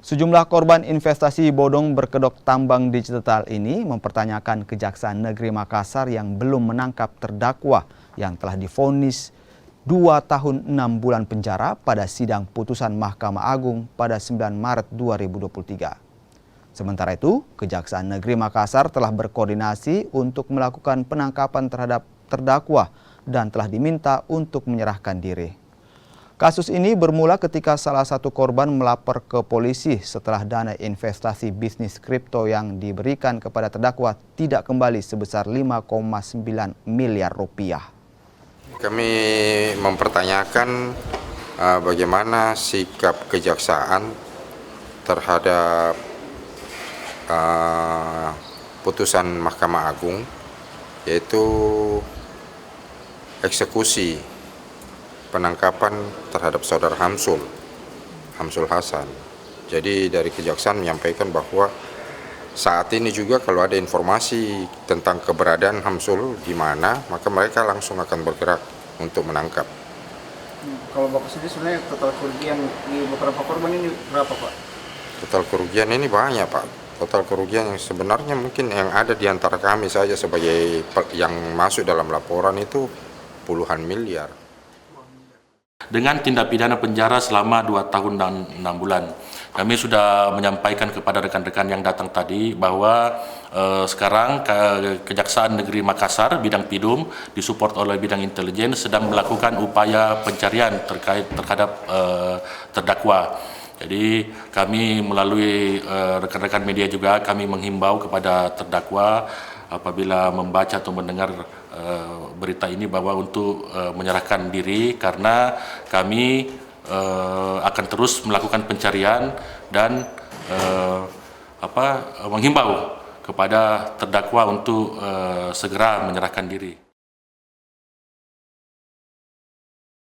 Sejumlah korban investasi bodong berkedok tambang digital ini mempertanyakan Kejaksaan Negeri Makassar yang belum menangkap terdakwa yang telah divonis 2 tahun 6 bulan penjara pada sidang putusan Mahkamah Agung pada 9 Maret 2023. Sementara itu, Kejaksaan Negeri Makassar telah berkoordinasi untuk melakukan penangkapan terhadap terdakwa dan telah diminta untuk menyerahkan diri. Kasus ini bermula ketika salah satu korban melapor ke polisi setelah dana investasi bisnis kripto yang diberikan kepada terdakwa tidak kembali sebesar 5,9 miliar rupiah. Kami mempertanyakan bagaimana sikap kejaksaan terhadap putusan Mahkamah Agung, yaitu eksekusi penangkapan terhadap saudara Hamsul Hasan. Jadi dari kejaksaan menyampaikan bahwa saat ini juga kalau ada informasi tentang keberadaan Hamsul di mana, maka mereka langsung akan bergerak untuk menangkap. Kalau Bapak sendiri sebenarnya total kerugian di beberapa korban ini berapa, Pak? Total kerugian ini banyak, Pak. Total kerugian yang sebenarnya mungkin yang ada di antara kami saja sebagai yang masuk dalam laporan itu puluhan miliar. Dengan tindak pidana penjara selama 2 tahun dan 6 bulan. Kami sudah menyampaikan kepada rekan-rekan yang datang tadi bahwa sekarang Kejaksaan Negeri Makassar bidang PIDUM disupport oleh bidang intelijen sedang melakukan upaya pencarian terhadap terdakwa. Jadi kami melalui rekan-rekan media juga kami menghimbau kepada terdakwa apabila membaca atau mendengar berita ini bahwa untuk menyerahkan diri karena kami akan terus melakukan pencarian dan menghimbau kepada terdakwa untuk segera menyerahkan diri.